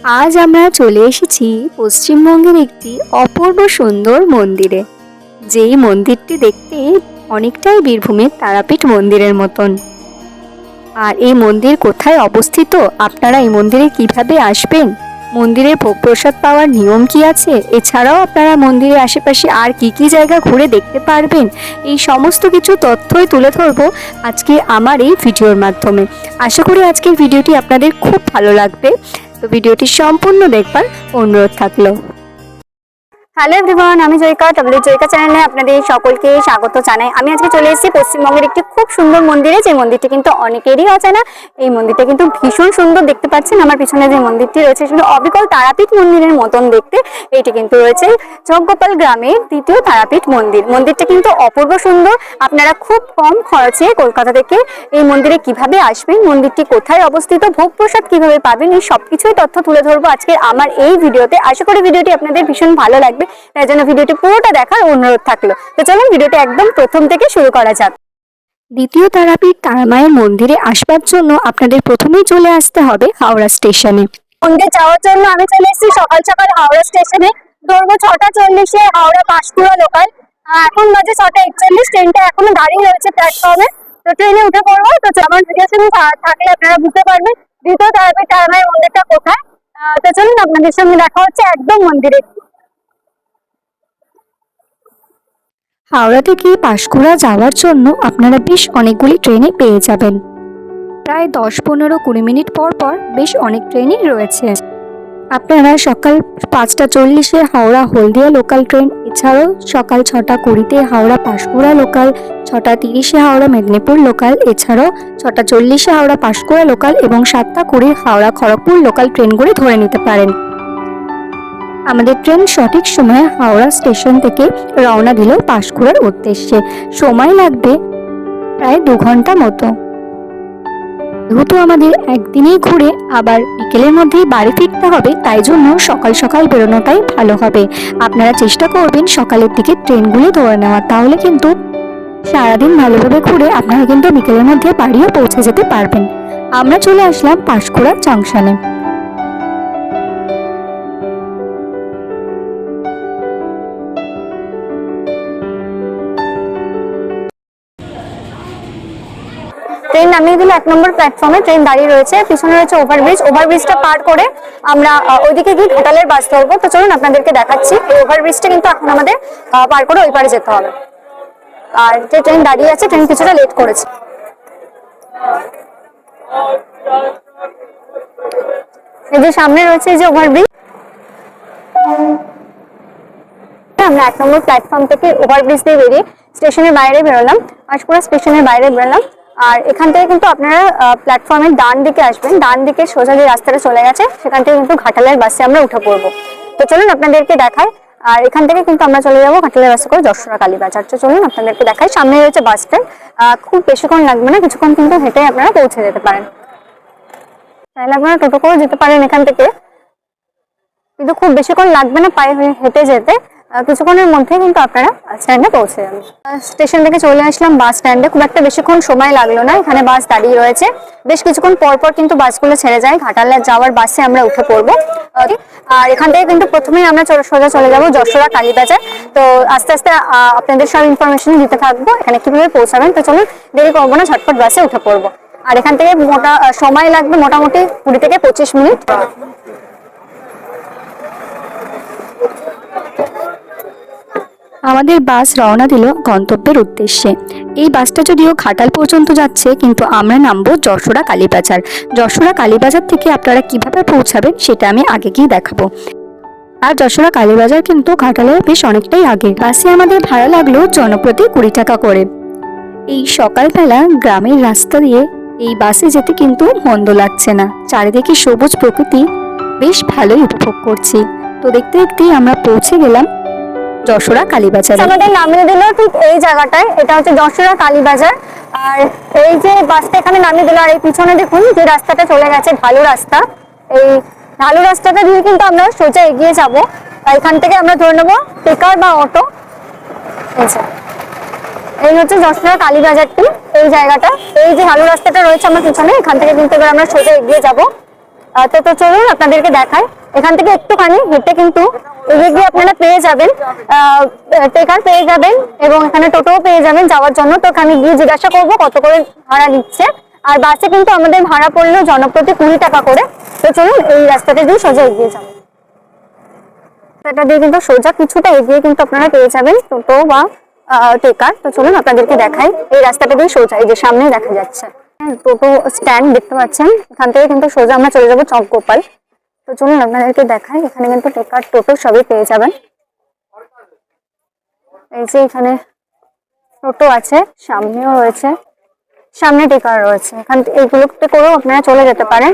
আজ আমরা চলে এসেছি পশ্চিমবঙ্গের একটি অপূর্ব সুন্দর মন্দিরে, যেই মন্দিরটি দেখতে অনেকটাই বীরভূমের তারাপীঠ মন্দিরের মতন। আর এই মন্দির কোথায় অবস্থিত, আপনারা এই মন্দিরে কিভাবে আসবেন, মন্দিরের ভোগ প্রসাদ পাওয়ার নিয়ম কি আছে, এছাড়াও আপনারা মন্দিরের আশেপাশে আর কি কি জায়গা ঘুরে দেখতে পারবেন, এই সমস্ত কিছু তথ্যই তুলে ধরবো আজকে আমার এই ভিডিওর মাধ্যমে। আশা করি আজকের ভিডিওটি আপনাদের খুব ভালো লাগবে, তো ভিডিওটি সম্পূর্ণ দেখবার অনুরোধ থাকলো। হ্যালো এভরিওয়ান, আমি জয়িকা, জয়িকা চ্যানেলে আপনাদের সকলকে স্বাগত জানাই। আমি আজকে চলে এসেছি পশ্চিমবঙ্গের একটি খুব সুন্দর মন্দিরে, যে মন্দিরটি কিন্তু অনেকেরই অজানা। এই মন্দিরটা কিন্তু ভীষণ সুন্দর, দেখতে পাচ্ছেন আমার পিছনে যে মন্দিরটি রয়েছে সেটা অবিকল তারাপীঠ মন্দিরের মতন দেখতে। এইটি কিন্তু রয়েছে জগগোপাল গ্রামের দ্বিতীয় তারাপীঠ মন্দির। মন্দিরটা কিন্তু অপূর্ব সুন্দর। আপনারা খুব কম খরচে কলকাতা থেকে এই মন্দিরে কিভাবে আসবেন, মন্দিরটি কোথায় অবস্থিত, ভোগ প্রসাদ কিভাবে পাবেন, এই সবকিছুই তথ্য তুলে ধরবো আজকে আমার এই ভিডিওতে। আশা করি ভিডিওটি আপনাদের ভীষণ ভালো লাগবে, তাই জন্য ভিডিওটি পুরোটা দেখার অনুরোধ থাকলো। তো চলুন ভিডিওটি একদম প্রথম থেকে শুরু করা যাক। দ্বিতীয় তারাপীঠ তারামায়ের মন্দিরে আসবার জন্য আপনাদের প্রথমেই চলে আসতে হবে হাওড়া স্টেশনে। মন্দির যাওয়ার জন্য আমি চলে এসেছি সকাল সকাল হাওড়া স্টেশনে। ধরবো 6:40-এ হাওড়া পাঁশকুড়া লোকাল। এখন বাজে 6:41, ট্রেনটা এখনো দাঁড়িয়ে রয়েছে প্ল্যাটফর্মে। তো ট্রেনে উঠে পড়বো। তো আমার ভিডিও সঙ্গে থাকলে আপনারা বুঝতে পারবেন দ্বিতীয় তারাপীঠ তারামায়ের মন্দিরটা কোথায়। তো চলুন আপনাদের সঙ্গে দেখা হচ্ছে একদম মন্দিরে। হাওড়া থেকে পাঁশকুড়া যাওয়ার জন্য আপনারা বেশ অনেকগুলি ট্রেনে পেয়ে যাবেন। প্রায় 10-15-20 মিনিট পর পর বেশ অনেক ট্রেনই রয়েছে। আপনারা সকাল 5:40-এ হাওড়া হলদিয়া লোকাল ট্রেন, এছাড়াও সকাল 6:20-তে হাওড়া পাঁশকুড়া লোকাল, 6:30-এ হাওড়া মেদিনীপুর লোকাল, এছাড়াও 6:40-এ হাওড়া পাঁশকুড়া লোকাল এবং 7:20 হাওড়া খড়গপুর লোকাল ট্রেনগুলি ধরে নিতে পারেন। আমাদের ট্রেন সঠিক সময়ে হাওড়া স্টেশন থেকে রওনা দিল পাঁশকুড়ার উদ্দেশ্যে। সময় লাগবে প্রায় 2 ঘন্টা মতো। যেহেতু আমাদের একদিনেই ঘুরে আবার বিকেলের মধ্যেই বাড়ি ফিরতে হবে, তাই জন্য সকাল সকাল বেরোনোটাই ভালো হবে। আপনারা চেষ্টা করবেন সকালের দিকে ট্রেনগুলি ধরে নেওয়া, তাহলে কিন্তু সারাদিন ভালোভাবে ঘুরে আপনারা কিন্তু বিকেলের মধ্যে বাড়িও পৌঁছে যেতে পারবেন। আমরা চলে আসলাম পাঁশকুড়া জাংশনে। ট্রেন নামিয়ে দিল 1 নম্বর প্ল্যাটফর্মে। ট্রেন দাঁড়িয়ে রয়েছে, পিছনে রয়েছে ওভারব্রিজ। ওভারব্রিজটা পার করে আমরা ওইদিকে গিয়ে ঘাটালের বাস ধরবো। তো চলুন আপনাদেরকে দেখাচ্ছি। এই ওভারব্রিজটা কিন্তু এখন আমাদের পার করে ওই পারে যেতে হবে। আর যে ট্রেন দাঁড়িয়ে আছে, ট্রেন কিছুটা লেট করেছে। এই যে সামনে রয়েছে এই যে ওভারব্রিজ। আমরা 1 নম্বর প্ল্যাটফর্ম থেকে ওভারব্রিজ দিয়ে বেরিয়ে স্টেশনের বাইরে বেরোলাম, পাঁশকুড়া স্টেশনের বাইরে বেরোলাম। আর এখান থেকে কিন্তু আপনারা প্ল্যাটফর্মের ডান দিকে আসবেন। ডান দিকে সোজা যে রাস্তাটা চলে গেছে, সেখান থেকে কিন্তু ঘাটালের বাসে আমরা উঠে পড়বো। তো চলুন আপনাদেরকে দেখাই। আর এখান থেকে কিন্তু আমরা চলে যাবো ঘাটালের বাসে করে যশোরা কালীবাজার। তো চলুন আপনাদেরকে দেখাই। সামনে রয়েছে বাস স্ট্যান্ড। খুব বেশিক্ষণ লাগবে না, কিছুক্ষণ কিন্তু হেঁটে আপনারা পৌঁছে যেতে পারেন। তাহলে আপনারা টোটো করে যেতে পারেন এখান থেকে, কিন্তু খুব বেশিক্ষণ লাগবে না পায়ে হেঁটে যেতে। কিছুক্ষণের মধ্যে কিন্তু আপনারা স্ট্যান্ডে পৌঁছে যাবেন। স্টেশন থেকে চলে আসলাম বাস স্ট্যান্ডে। খুব একটা বেশিক্ষণ সময় লাগলো না, এখানে বাস দাঁড়িয়ে রয়েছে। বেশ কিছুক্ষণ পর পর কিন্তু বাসগুলো ছেড়ে যায়। ঘাটালে যাওয়ার বাসে আমরা উঠে পড়বো। আর এখান থেকে কিন্তু প্রথমেই আমরা সোজা চলে যাবো যশোরা কালীবাজার। তো আস্তে আস্তে আপনাদের সব ইনফরমেশন দিতে থাকবো এখানে কিভাবে পৌঁছাবেন। তো চলুন দেরি করবো না, ঝটপট বাসে উঠে পড়বো। আর এখান থেকে সময় লাগবে মোটামুটি 20 থেকে 25 মিনিট। আমাদের বাস রওনা দিল গন্তব্যের উদ্দেশ্যে। এই বাসটা যদিও ঘাটাল পর্যন্ত যাচ্ছে, কিন্তু আমরা নামবো যশোরা কালীবাজার। যশোরা কালীবাজার থেকে আপনারা কিভাবে পৌঁছাবেন সেটা আমি আগে গিয়ে দেখাবো। আর যশোরা কালীবাজার কিন্তু ঘাটালের বেশ অনেকটাই আগে। বাসে আমাদের ভাড়া লাগলো জনপ্রতি 20 টাকা করে। এই সকালবেলা গ্রামের রাস্তা দিয়ে এই বাসে যেতে কিন্তু মন্দ লাগছে না। চারিদিকে সবুজ প্রকৃতি, বেশ ভালোই উপভোগ করছি। তো দেখতে দেখতেই আমরা পৌঁছে গেলাম যশোরা কালীবাজার। আমাদের নামিয়ে দিল ঠিক এই জায়গাটায়, এটা হচ্ছে যশোরা কালীবাজার। আর এই যে বাসটা এখানে নামিয়ে দিল, আর এই পিছনে দেখুন যে রাস্তাটা চলে গেছে, ঢালু রাস্তা। এই ঢালু রাস্তাটা দিয়ে কিন্তু আমরা সোজা এগিয়ে যাব। এখান থেকে আমরা ধরে নেবো টেকার বা অটো। এই হচ্ছে যশোরা কালীবাজারটি, এই জায়গাটা। এই যে ঢালু রাস্তাটা রয়েছে আমার পিছনে, এখান থেকে কিন্তু এবার আমরা সোজা এগিয়ে যাব। তো চলুন আপনাদেরকে দেখাই। এখান থেকে একটুখানি হেঁটে কিন্তু এগিয়ে গিয়ে আপনারা পেয়ে যাবেন টেকার পেয়ে যাবেন, এবং এখানে টোটোও পেয়ে যাবেন যাওয়ার জন্য। তো এখানে গিয়ে জিজ্ঞাসা করবো কত করে ভাড়া নিচ্ছে। আর বাসে কিন্তু আমাদের ভাড়া পড়লো জনপ্রতি 20 টাকা করে। তো চলুন এই রাস্তাটা দিয়ে সোজা এগিয়ে যাবো। রাস্তাটা দিয়ে কিন্তু সোজা কিছুটা এগিয়ে কিন্তু আপনারা পেয়ে যাবেন টোটো বা টেকার। তো চলুন আপনাদেরকে দেখাই। এই রাস্তাটা দিয়ে সোজা, এই যে সামনেই দেখা যাচ্ছে টোটো স্ট্যান্ড দেখতে পাচ্ছেন। এখান থেকে কিন্তু সোজা আমরা চলে যাবো চকগোপাল। তো চলুন আপনাদেরকে দেখাই। এখানে কিন্তু টেকার টোটো সবই পেয়ে যাবেন। এই যে এখানে টোটো আছে, সামনেও রয়েছে, সামনে টেকার রয়েছে। এখান থেকে এইগুলোতে করেও আপনারা চলে যেতে পারেন।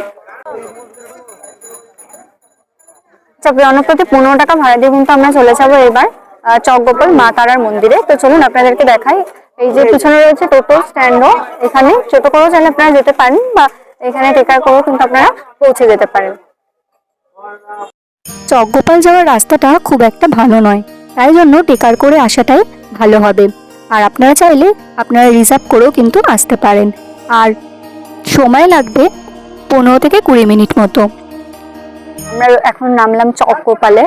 জনপ্রতি 15 টাকা ভাড়া দিয়ে কিন্তু আমরা চলে যাবো এবার চকগোপাল মা তারার মন্দিরে। তো চলুন আপনাদেরকে দেখাই। এই যে পিছনে রয়েছে টোটো স্ট্যান্ডও, এখানে ছোট করেও চাইলে আপনারা যেতে পারেন, বা এখানে টেকার করেও কিন্তু আপনারা পৌঁছে যেতে পারেন। চকগোপাল যাওয়ার রাস্তাটা খুব একটা ভালো নয়, তাই জন্য টেকার করে আসাটাই ভালো হবে। আর আপনারা চাইলে আপনারা রিজার্ভ করেও কিন্তু আসতে পারেন। আর সময় লাগবে 15 থেকে 20 মিনিট মতো। আমরা এখন নামলাম চকগোপালে।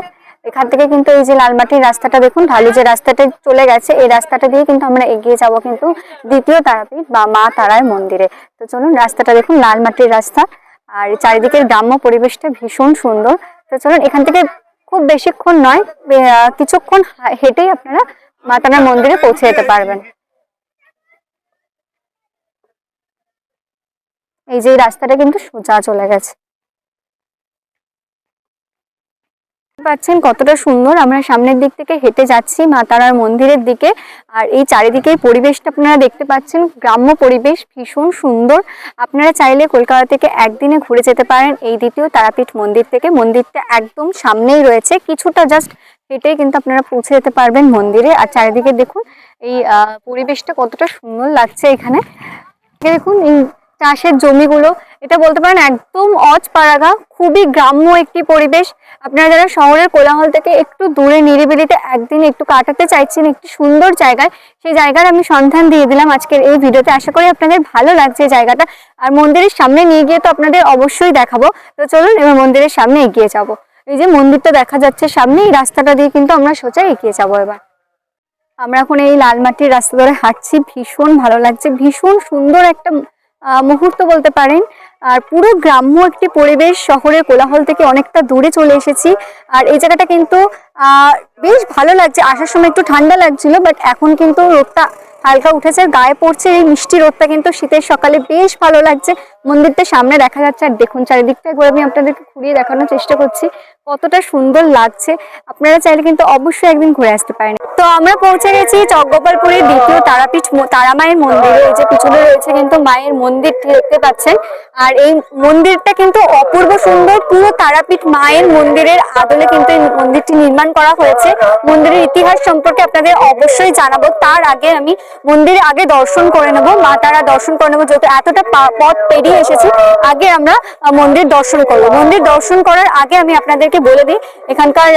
এখান থেকে কিন্তু এই যে লালমাটির রাস্তাটা দেখুন, ঢালু যে রাস্তাটা চলে গেছে, এই রাস্তাটা দিয়ে কিন্তু আমরা এগিয়ে যাব কিন্তু দ্বিতীয় তারাপীঠ বা মা তারার মন্দিরে। তো চলুন রাস্তাটা দেখুন, লালমাটির রাস্তা, আর চারিদিকের গ্রাম্য পরিবেশটা ভীষণ সুন্দর। তো চলুন এখান থেকে খুব বেশিক্ষণ নয়, কিছুক্ষণ হেঁটেই আপনারা মা তারার মন্দিরে পৌঁছে যেতে পারবেন। এই যে রাস্তাটা কিন্তু সোজা চলে গেছে, পাচ্ছেন কতটা সুন্দর। আমরা সামনের দিক থেকে হেঁটে যাচ্ছি মা তারার মন্দিরের দিকে, আর এই চারিদিকের পরিবেশটা আপনারা দেখতে পাচ্ছেন, গ্রাম্য পরিবেশ ভীষণ সুন্দর। আপনারা চাইলে কলকাতা থেকে একদিনে ঘুরে যেতে পারেন এই দ্বিতীয় তারাপীঠ মন্দির থেকে। মন্দিরটা একদম সামনেই রয়েছে, কিছুটা জাস্ট হেঁটে কিন্তু আপনারা পৌঁছে যেতে পারবেন মন্দিরে। আর চারিদিকে দেখুন এই পরিবেশটা কতটা সুন্দর লাগছে। এখানে দেখুন এই চাষের জমিগুলো, এটা বলতে পারেন একদম অজপাড়াগা, খুবই গ্রাম্য একটি পরিবেশ। আপনারা যারা শহরের কোলাহল থেকে একটু দূরে নিরিবিলিতে একদিন একটু কাটাতে চাইছেন একটি সুন্দর জায়গায়, সেই জায়গার আমি সন্ধান দিয়ে দিলাম আজকের এই ভিডিওতে। আশা করি আপনাদের ভালো লাগছে জায়গাটা। আর মন্দিরের সামনে নিয়ে গিয়ে তো আপনাদের অবশ্যই দেখাবো। তো চলুন এবার মন্দিরের সামনে এগিয়ে যাব। এই যে মন্দিরটা দেখা যাচ্ছে সামনে, এই রাস্তাটা দিয়ে কিন্তু আমরা সোজা এগিয়ে যাবো। এবার আমরা এখন এই লাল মাটির রাস্তা ধরে হাঁটছি, ভীষণ ভালো লাগছে, ভীষণ সুন্দর একটা মুহূর্ত বলতে পারেন। আর পুরো গ্রাম্য একটি পরিবেশ, শহরের কোলাহল থেকে অনেকটা দূরে চলে এসেছি। আর এই জায়গাটা কিন্তু বেশ ভালো লাগছে। আসার সময় একটু ঠান্ডা লাগছিল, বাট এখন কিন্তু রোদটা হালকা উঠেছে, গায়ে পড়ছে এই মিষ্টি রোদটা, কিন্তু শীতের সকালে বেশ ভালো লাগছে। মন্দিরটা সামনে দেখা যাচ্ছে, আর দেখুন চারিদিকটা একবার আমি আপনাদেরকে ঘুরিয়ে দেখানোর চেষ্টা করছি কতটা সুন্দর লাগছে। আপনারা চাইলে কিন্তু অবশ্যই একদিন ঘুরে আসতে পারেন। তো আমরা পৌঁছে গেছি চকগোপালপুরের দ্বিতীয় তারাপীঠ তারা মায়ের মন্দিরে। এই যে পিছনে রয়েছে কিন্তু মায়ের মন্দিরটি দেখতে পাচ্ছেন। আর এই মন্দিরটা কিন্তু অপূর্ব সুন্দর, পুরো তারাপীঠ মায়ের মন্দিরের আদলে কিন্তু এই মন্দিরটি নির্মাণ করা হয়েছে। মন্দিরের ইতিহাস সম্পর্কে আপনাদের অবশ্যই জানাবো, তার আগে আমি মন্দিরে আগে দর্শন করে নেবো, মা তারা দর্শন করে নেবো। যেহেতু এতটা পথ পেরিয়ে এসেছি, আগে আমরা মন্দির দর্শন করবো। মন্দির দর্শন করার আগে আমি আপনাদেরকে বলে দিই এখানকার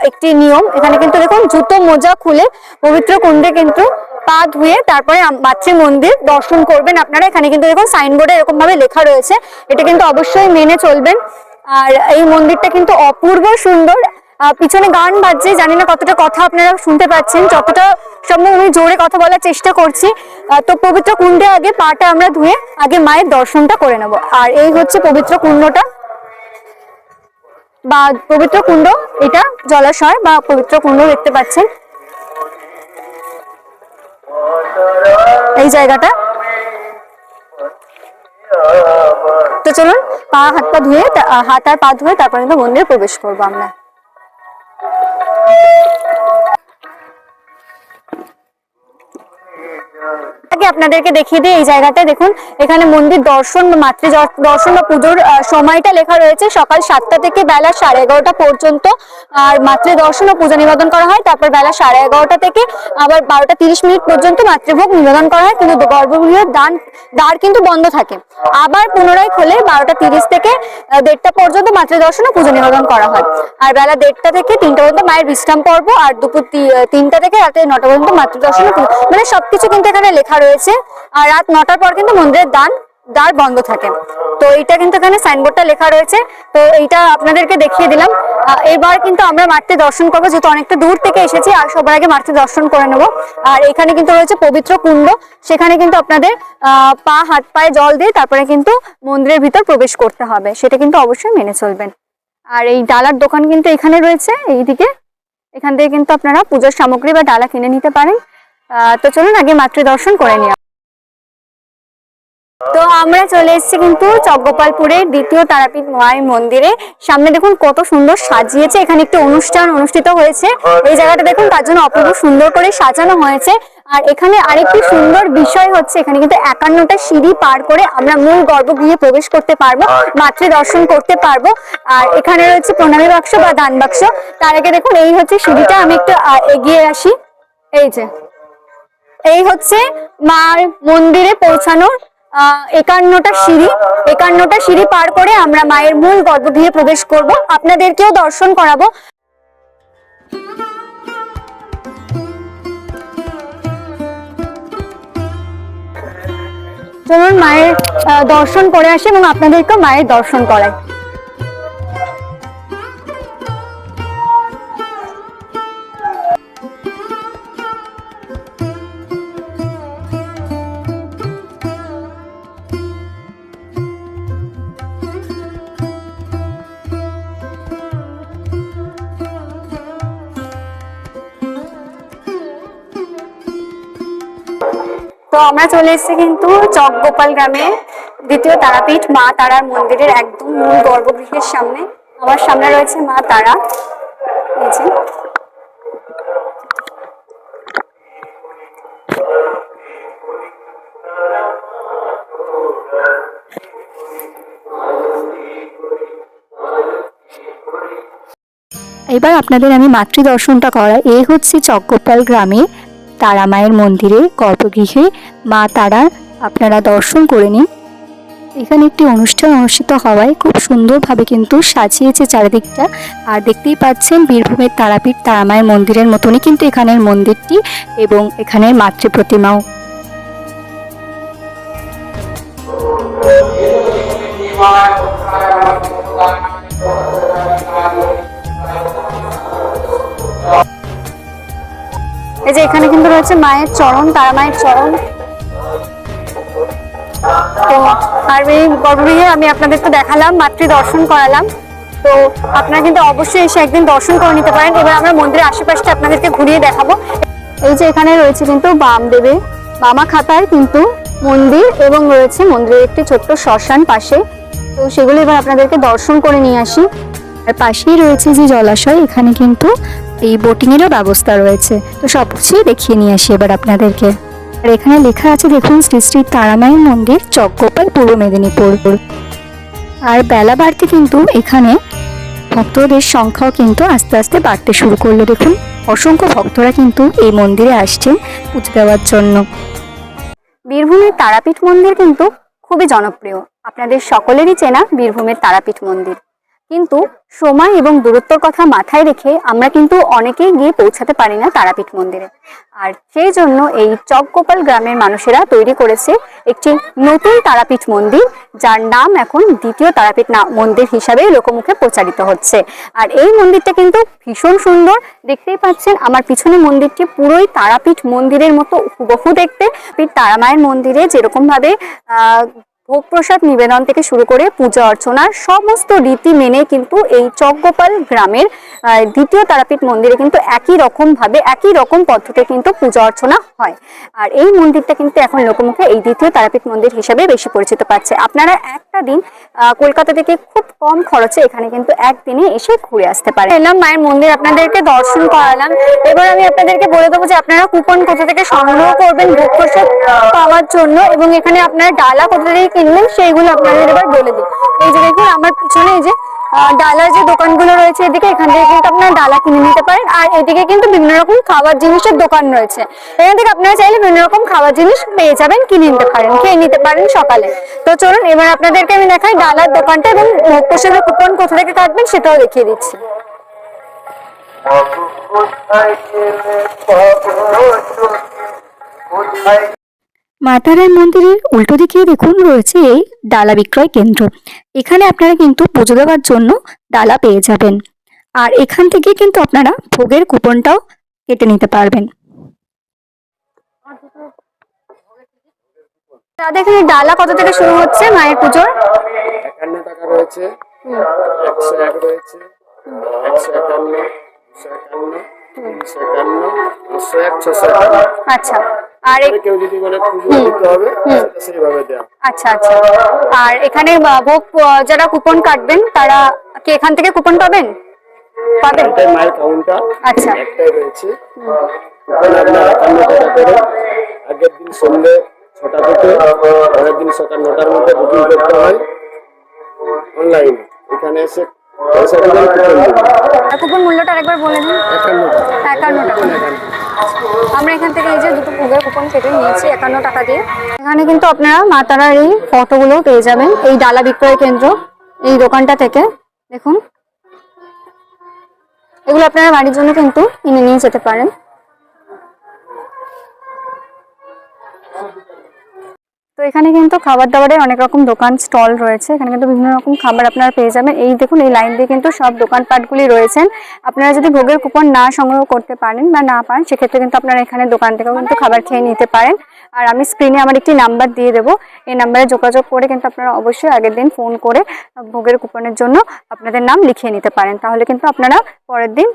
একটি নিয়ম। এখানে কিন্তু দেখুন জুতো মোজা খুলে পবিত্র কুণ্ডে কিন্তু পা ধুয়ে তারপরে মাতৃ মন্দির দর্শন করবেন আপনারা। এখানে কিন্তু দেখুন সাইনবোর্ডে এরকম ভাবে লেখা রয়েছে, এটা কিন্তু অবশ্যই মেনে চলবেন। আর এই মন্দিরটা কিন্তু অপূর্ব সুন্দর। পিছনে গান বাজছে, জানি না কতটা কথা আপনারা শুনতে পাচ্ছেন, যতটা সম্ভব আমি জোরে কথা বলার চেষ্টা করছি। তো পবিত্র কুণ্ডে আগে পাটা আমরা ধুয়ে আগে মায়ের দর্শনটা করে নেব। আর এই হচ্ছে পবিত্র কুণ্ডটা বা পবিত্র কুণ্ড, এটা জলাশয় বা পবিত্র কুণ্ড দেখতে পাচ্ছেন এই জায়গাটা। তো চলুন হাত পা ধুয়ে, হাত আর পা ধুয়ে তারপরে কিন্তু মন্দিরে প্রবেশ করবো আমরা। আপনাদেরকে দেখিয়ে দিই এই জায়গাটা দেখুন, এখানে মন্দির দর্শন বা মাতৃ দর্শন বা পুজোর সময়টা লেখা রয়েছে সকাল 7টা থেকে বেলা 11:30 পর্যন্ত। আর মাতৃ দর্শন ও পূজা নিবেদন করা হয়, তারপর বেলা 11:30 থেকে আবার 12:30 পর্যন্ত মাতৃভোগ নিবেদন করা হয়, কিন্তু গর্ভগৃহের দ্বার কিন্তু বন্ধ থাকে। আবার পুনরায় খোলে 12:30 থেকে 1:30 পর্যন্ত মাতৃ দর্শন ও পূজা নিবেদন করা হয়। আর বেলা 1:30 থেকে 3টা পর্যন্ত মায়ের বিশ্রাম পর্ব, আর দুপুর 3টা থেকে রাতে 9টা পর্যন্ত মাতৃ দর্শন, মানে সবকিছু কিন্তু এখানে লেখা রয়েছে। আর রাত 9টার পর কিন্তু মন্দিরের দ্বার দ্বার বন্ধ থাকে। তো এইটা কিন্তু এখানে সাইনবোর্ডটা লেখা রয়েছে, তো এইটা আপনাদেরকে দেখিয়ে দিলাম। এবার কিন্তু আমরা মাঠটি দর্শন করবো, যেহেতু অনেকটা দূর থেকে এসেছি, আর সবার আগে মাঠটি দর্শন করে নেবো। আর এখানে কিন্তু রয়েছে পবিত্র কুণ্ড, সেখানে কিন্তু আপনাদের হাত পায়ে জল দিয়ে তারপরে কিন্তু মন্দিরের ভিতর প্রবেশ করতে হবে, সেটা কিন্তু অবশ্যই মেনে চলবেন। আর এই ডালার দোকান কিন্তু এখানে রয়েছে এইদিকে, এখান থেকে কিন্তু আপনারা পুজোর সামগ্রী বা ডালা কিনে নিতে পারেন। তো চলুন আগে মাতৃ দর্শন করে নিই। তো আমরা চলে এসেছি কিন্তু চকগোপালপুরের দ্বিতীয় তারাপীঠ মায়ের মন্দিরে। সামনে দেখুন কত সুন্দর সাজিয়েছে, এখানে একটি অনুষ্ঠান অনুষ্ঠিত হয়েছে। এই জায়গাটা দেখুন তার জন্য অপূর্ব সুন্দর করে সাজানো হয়েছে। আর এখানে আরেকটি সুন্দর বিষয় হচ্ছে, এখানে কিন্তু 51টা সিঁড়ি পার করে আমরা মূল গর্ভগৃহে প্রবেশ করতে পারবো, মাতৃ দর্শন করতে পারবো। আর এখানে রয়েছে প্রণামী বাক্স বা দান বাক্স। তার আগে দেখুন এই হচ্ছে সিঁড়িটা, আমি একটু এগিয়ে আসি। এই হচ্ছে মার মন্দিরে পৌঁছানোর 51টা সিঁড়ি পার করে আমরা মায়ের মূল গর্ভগৃহে প্রবেশ করব, আপনাদেরকেও দর্শন করাবো। চলুন মায়ের দর্শন করে আসি এবং আপনাদেরকেও মায়ের দর্শন করাই। তো আমরা চলে এসেছি কিন্তু চকগোপাল গ্রামে দ্বিতীয় তারাপীঠ মা তারার মন্দিরের একদম মূল গর্ভগৃহের সামনে। আমার সামনে রয়েছে মা তারা। এবার আপনাদের আমি মাতৃ দর্শনটা করাই। এই হচ্ছে চকগোপাল গ্রামে তারা মায়ের মন্দিরে গর্ভগৃহে মা তারা, আপনারা দর্শন করে নিন। এখানে একটি অনুষ্ঠান অনুষ্ঠিত হওয়ায় খুব সুন্দরভাবে কিন্তু সাজিয়েছে চারিদিকটা। আর দেখতেই পাচ্ছেন বীরভূমের তারাপীঠ তারা মায়ের মন্দিরের মতনই কিন্তু এখানের মন্দিরটি এবং এখানের মাতৃ প্রতিমাও। এই যে এখানে কিন্তু রয়েছে মায়ের চরণ, তারা মায়ের চরণ। তো আর এই গর্ভগৃহে আমি আপনাদের তো দেখালাম, মাতৃ দর্শন করালাম। তো আপনারা কিন্তু অবশ্যই এসে একদিন দর্শন করে নিতে পারেন। এবার আমরা মন্দিরের আশেপাশটা আপনাদেরকে ঘুরিয়ে দেখাবো। এই যে এখানে রয়েছে কিন্তু বামদেবে মামা খাতায় কিন্তু মন্দির, এবং রয়েছে মন্দিরের একটি ছোট্ট শ্মশান পাশে। তো সেগুলো এবার আপনাদেরকে দর্শন করে নিয়ে আসি। আর পাশেই রয়েছে যে জলাশয়, এখানে কিন্তু এই বোটিংয়েরও ব্যবস্থা রয়েছে। তো সব কিছুই দেখিয়ে নিয়ে আসি এবার আপনাদেরকে। আর এখানে লেখা আছে দেখুন, শ্রী শ্রী তারামায়ের মন্দির, চকগোপাল, পূর্ব মেদিনীপুর। আর বেলা বাড়তে কিন্তু এখানে ভক্তদের সংখ্যাও কিন্তু আস্তে আস্তে বাড়তে শুরু করলো। দেখুন অসংখ্য ভক্তরা কিন্তু এই মন্দিরে আসছেন পুজো দেওয়ার জন্য। বীরভূমের তারাপীঠ মন্দির কিন্তু খুবই জনপ্রিয়, আপনাদের সকলেরই চেনা বীরভূমের তারাপীঠ মন্দির। কিন্তু সময় এবং দূরত্বর কথা মাথায় রেখে আমরা কিন্তু অনেকেই গিয়ে পৌঁছাতে পারি না তারাপীঠ মন্দিরে। আর সেই জন্য এই চকগোপাল গ্রামের মানুষেরা তৈরি করেছে একটি নতুন তারাপীঠ মন্দির, যার নাম এখন দ্বিতীয় তারাপীঠ মন্দির হিসাবে লোকমুখে প্রচারিত হচ্ছে। আর এই মন্দিরটা কিন্তু ভীষণ সুন্দর, দেখতেই পাচ্ছেন আমার পিছনে মন্দিরটি পুরোই তারাপীঠ মন্দিরের মতো হুবহু দেখতে। তারা মায়ের মন্দিরে যেরকম ভাবে ভোগ প্রসাদ নিবেদন থেকে শুরু করে পূজা অর্চনার সমস্ত রীতি মেনে কিন্তু এই চকগোপাল গ্রামের দ্বিতীয় তারাপীঠ মন্দিরে কিন্তু একই রকম পদ্ধতিতে কিন্তু পূজা অর্চনা হয়। আর এই মন্দিরটা কিন্তু এখন লোকমুখে এই দ্বিতীয় তারাপীঠ মন্দির হিসেবে বেশি পরিচিত পাচ্ছে। আপনারা একটা দিন কলকাতা থেকে খুব কম খরচে এখানে কিন্তু একদিনে এসে ঘুরে আসতে পারেন। এলাম মায়ের মন্দির, আপনাদেরকে দর্শন করালাম। এবার আমি আপনাদেরকে বলে দেবো যে আপনারা কুপন কোথা থেকে সংগ্রহ করবেন ভোগ প্রসাদ পাওয়ার জন্য, এবং এখানে আপনারা ডালা কোথা থেকে কিনবেন সেইগুলো আপনাদের এবার বলে দিই। এই যে দেখুন আমার পিছনে এই যে ডালার যে দোকানগুলো রয়েছে, এদিকে এখান থেকে কিন্তু আপনারা ডালা কিনে নিতে পারেন। আর এদিকে কিন্তু বিভিন্ন রকম খাবার জিনিসের দোকান রয়েছে, এখান থেকে আপনারা চাইলে বিভিন্ন রকম খাবার জিনিস পেয়ে যাবেন, কিনে নিতে পারেন, খেয়ে নিতে পারেন সকালে। তো চলুন এবার আপনাদেরকে আমি দেখাই ডালার দোকানটা, এবং ভোগ প্রসাদের কুপন কোথা থেকে কাটবেন সেটাও দেখিয়ে দিচ্ছি। মা তারার মন্দিরের উল্টো দিকে দেখুন রয়েছে এই ডালা বিক্রয় কেন্দ্র। এখানে আপনারা কিন্তু পুজো দেওয়ার জন্য ডালা পেয়ে যাবেন। আর এখান থেকে কিন্তু আপনারা ভোগের কুপনটাও কেটে নিতে পারবেন। দাদা এখানে ডালা কত থেকে শুরু হচ্ছে মায়ের পুজোর? 51 টাকা রয়েছে, 101 রয়েছে, 151, 251, 351, 501, 651। আচ্ছা, আর কেউ যদি বলে পুজো দিতে হবে সেটা সেইভাবে দেওয়া। আচ্ছা আচ্ছা, আর এখানে ভোগ যারা কুপন কাটবেন তারা কি এখান থেকে কুপন পাবেন? পাবেন। এটাই মায়ের কাউন্টার। আচ্ছা, একটাই রয়েছে। কুপন আপনার 51 টাকা করে। আগের দিন সন্ধ্যে 6টা থেকে পরের দিন সকাল 9টার মধ্যে বুকিং করতে হয় অনলাইনে। এখানে এসে পয়সা দিলে কুপন দেবে। আর কুপন মূল্যটা আরেকবার বলে দিন। 51 টাকা। 51 টাকা। আমরা এখান থেকে এই যে দুটো ভোগের কুপন কেটে নিয়েছি 51 টাকা দিয়ে। এখানে কিন্তু আপনারা মা তারার এই ফটোগুলো পেয়ে যাবেন এই ডালা বিক্রয় কেন্দ্র এই দোকানটা থেকে। দেখুন, এগুলো আপনারা বাড়ির জন্য কিন্তু কিনে নিয়ে যেতে পারেন। তো এখানে কিন্তু খাবার দাবারের অনেক রকম দোকান স্টল রয়েছে। এখানে কিন্তু বিভিন্ন রকম খাবার আপনারা পেয়ে যাবেন। এই দেখুন, এই লাইন দিয়ে কিন্তু সব দোকানপাটগুলি রয়েছেন। আপনারা যদি ভোগের কুপন না সংগ্রহ করতে পারেন বা না পান, সেক্ষেত্রে কিন্তু আপনারা এখানে দোকান থেকেও কিন্তু খাবার খেয়ে নিতে পারেন। আর আমি স্ক্রিনে আমার একটি নাম্বার দিয়ে দেবো, এই নাম্বারে যোগাযোগ করে কিন্তু আপনারা অবশ্যই আগের দিন ফোন করে ভোগের কুপনের জন্য আপনাদের নাম লিখিয়ে নিতে পারেন। তাহলে কিন্তু আপনারা পরের দিন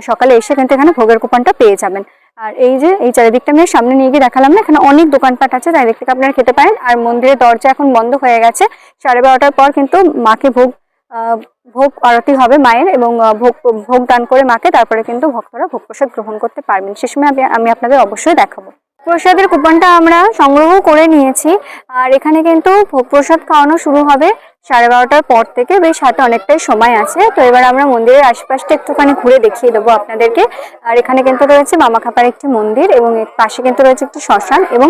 সকালে এসে কিন্তু এখানে ভোগের কুপনটা পেয়ে যাবেন। আর এই যে এই চারিদিকটা আমি সামনে নিয়ে গিয়ে দেখালাম না, এখানে অনেক দোকানপাট আছে, চারিদিক থেকে আপনারা খেতে পারেন। আর মন্দিরের দরজা এখন বন্ধ হয়ে গেছে। 12:30টার পর কিন্তু মাকে ভোগ আরতি হবে মায়ের, এবং ভোগ দান করে মাকে তারপরে কিন্তু ভক্তরা ভোগ প্রসাদ গ্রহণ করতে পারবেন। সে সময় আমি আপনাদের অবশ্যই দেখাবো। প্রসাদের কুপনটা আমরা সংগ্রহ করে নিয়েছি। আর এখানে কিন্তু ভোগ প্রসাদ খাওয়ানো শুরু হবে 12:30টার পর থেকে। বেশ হাতে অনেকটাই সময় আছে। তো এবার আমরা মন্দিরের আশপাশটা একটুখানি ঘুরে দেখিয়ে দেবো আপনাদেরকে। আর এখানে কিন্তু রয়েছে মামাখাপার একটি মন্দির, এবং এর পাশে কিন্তু রয়েছে একটি শ্মশান, এবং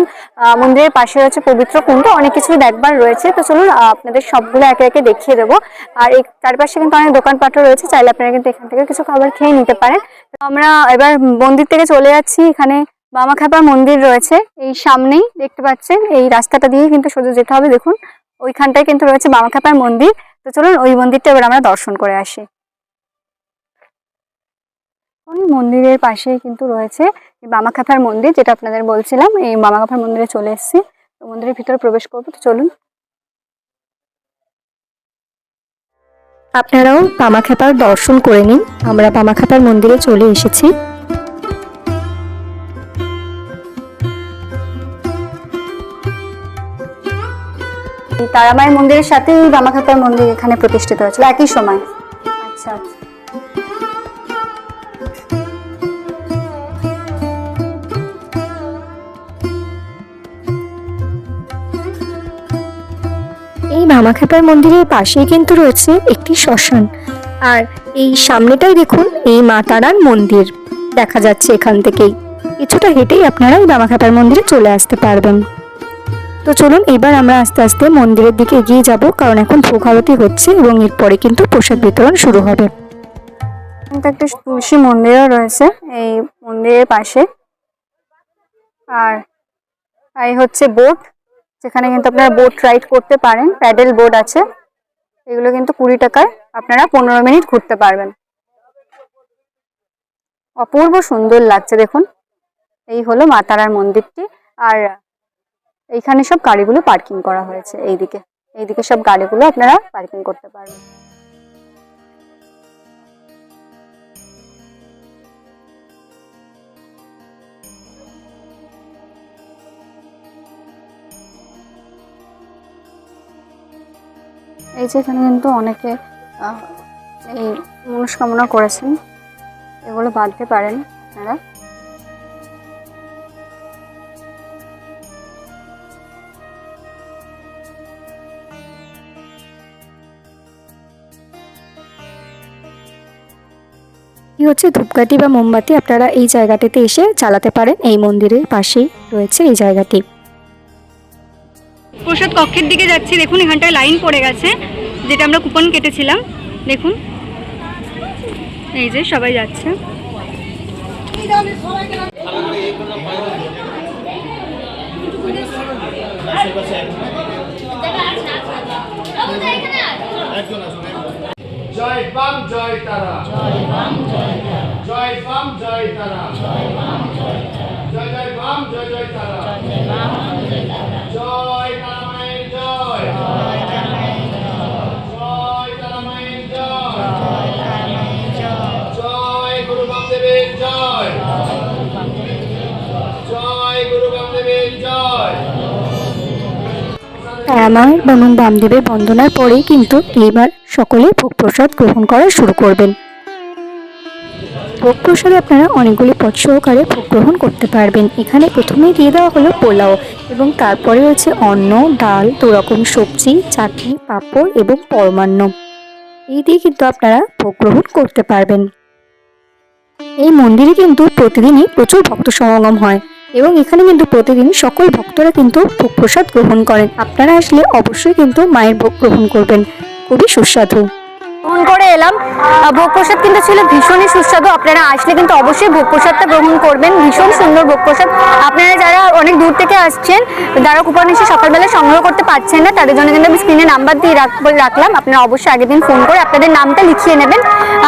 মন্দিরের পাশে রয়েছে পবিত্র কুণ্ড। অনেক কিছুই দেখবার রয়েছে। তো চলুন আপনাদের সবগুলো একে একে দেখিয়ে দেবো। আর এই চারপাশে কিন্তু অনেক দোকানপাটও রয়েছে, চাইলে আপনারা কিন্তু এখান থেকে কিছু খাবার খেয়ে নিতে পারেন। তো আমরা এবার মন্দির থেকে চলে যাচ্ছি। এখানে বামাখ্যাপা মন্দির রয়েছে এই সামনেই, দেখতে পাচ্ছেন। এই রাস্তাটা দিয়ে কিন্তু সোজা যেতে হবে। দেখুন, ওইখানটায় কিন্তু রয়েছে বামাখ্যাপার মন্দির। তো চলুন ওই মন্দিরটা এবার আমরা দর্শন করে আসি। ওই মন্দিরের পাশেই কিন্তু রয়েছে বামাখ্যাপার মন্দির, যেটা আপনাদের বলছিলাম। এই বামাখ্যাপার মন্দিরে চলে এসেছি। তো মন্দিরের ভিতরে প্রবেশ করবো। তো চলুন। আপনারাও বামাখ্যাপার দর্শন করে নিন। আমরা বামাখ্যাপার মন্দিরে চলে এসেছি। তারামায়ের মন্দিরের সাথে বামাখ্যাপার মন্দির এখানে প্রতিষ্ঠিত হয়েছিল একই সময়। আচ্ছা আচ্ছা। এই বামাখ্যাপার মন্দিরের পাশেই কিন্তু রয়েছে একটি শ্মশান। আর এই সামনেটাই দেখুন, এই মা তারার মন্দির দেখা যাচ্ছে। এখান থেকেই কিছুটা হেঁটেই আপনারা এই বামাখ্যাপার মন্দিরে চলে আসতে পারবেন। তো চলুন এবার আমরা আস্তে আস্তে মন্দিরের দিকে এগিয়ে যাব, কারণ এখন ভোগ আরতি হচ্ছে এবং এরপরে কিন্তু প্রসাদ বিতরণ শুরু হবে। একটা তুলসী মন্দিরও রয়েছে এই মন্দিরের পাশে। আর এই হচ্ছে বোট, যেখানে কিন্তু আপনারা বোট রাইড করতে পারেন। প্যাডেল বোট আছে, এগুলো কিন্তু 20 টাকায় আপনারা 15 মিনিট ঘুরতে পারবেন। অপূর্ব সুন্দর লাগছে দেখুন। এই হলো মা তারার মন্দিরটি। আর এইখানে সব গাড়িগুলো পার্কিং করা হয়েছে। এইদিকে সব গাড়িগুলো আপনারা পার্কিং করতে পারবেন। এই যে এখানে কিন্তু অনেকে এই মনস্কামনা করেছেন, এগুলো বাঁধতে পারেন আপনারা। এই হচ্ছে ধূপকাঠি বা মোমবাতি, আপনারা এই জায়গাটিতে এসে জ্বালাতে পারেন। এই মন্দিরের পাশেই রয়েছে এই জায়গাটি। প্রসাদ কক্ষের দিকে যাচ্ছি। দেখুন, এখানটায় লাইন পড়ে গেছে, যেটা আমরা কুপন কেটেছিলাম। দেখুন, এই যে সবাই যাচ্ছে। জয় বাম জয় তারা, জয় বাম জয় তারা, জয় বাম জয় তারা, জয় বাম জয় তারা, জয় জয় বাম জয় জয় তারা, জয় বাম জয় তারা, জয় তারা মায়ের জয়, জয় তারা মায়ের জয়, জয় তারা মায়ের জয়, জয় তারা মায়ের জয়, জয় গুরু বামদেবের জয়, জয় গুরু বামদেবের জয়। তারামায়ের এবং বামদেবের বন্দনার পরেই কিন্তু এবার সকলে ভোগ প্রসাদ গ্রহণ করা শুরু করবেন। ভোগ প্রসাদে আপনারা অনেকগুলি পদ সহকারে ভোগ গ্রহণ করতে পারবেন। এখানে প্রথমেই দিয়ে দেওয়া হলো পোলাও এবং তারপরে রয়েছে অন্ন, ডাল, 2 রকম সবজি, চাটনি, পাঁপড় এবং পরমান্ন। এই দিয়ে কিন্তু আপনারা ভোগ গ্রহণ করতে পারবেন। এই মন্দিরে কিন্তু প্রতিদিনই প্রচুর ভক্ত সমাগম হয় এবং এখানে কিন্তু প্রতিদিন সকল ভক্তরা কিন্তু ভোগ প্রসাদ গ্রহণ করেন। আপনারা আসলে অবশ্যই কিন্তু মায়ের ভোগ গ্রহণ করবেন, খুবই সুস্বাদু। গ্রহণ করে এলাম। ভোগ প্রসাদ কিন্তু ছিল ভীষণই সুস্বাদু। আপনারা আসলে কিন্তু অবশ্যই ভোগ প্রসাদটা গ্রহণ করবেন, ভীষণ সুন্দর ভোগ প্রসাদ। আপনারা যারা অনেক দূর থেকে আসছেন, যারা কুপন এসে সকালবেলা সংগ্রহ করতে পারছেন না, তাদের জন্য কিন্তু আমি স্ক্রিনে নাম্বার দিয়ে রাখলাম। আপনারা অবশ্যই আগের দিন ফোন করে আপনাদের নামটা লিখিয়ে নেবেন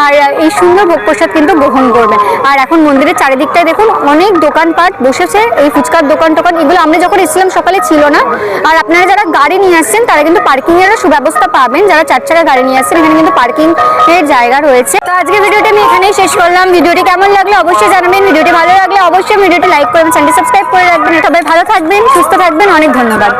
আর এই সুন্দর ভোগ প্রসাদ কিন্তু গ্রহণ করবেন। আর এখন মন্দিরের চারিদিকটায় দেখুন অনেক দোকানপাট বসেছে, এই ফুচকার দোকান টোকান, এগুলো আমরা যখন এসেছিলাম সকালে ছিল না। আর আপনারা যারা গাড়ি নিয়ে আসছেন তারা কিন্তু পার্কিং এরও সুব্যবস্থা পাবেন। যারা 4 চাকা গাড়ি নিয়ে আসছেন, এখানে কিন্তু পার্কিং এর জায়গা রয়েছে। তো আজকে ভিডিওটা আমি এখানেই শেষ করলাম। ভিডিওটি কেমন লাগলো অবশ্যই জানাবেন। ভিডিওটি ভালো লাগলে অবশ্যই ভিডিওটি লাইক করবেন, চ্যানেলটি সাবস্ক্রাইব করে রাখবেন। সবাই ভালো থাকবেন, সুস্থ থাকবেন। অনেক ধন্যবাদ।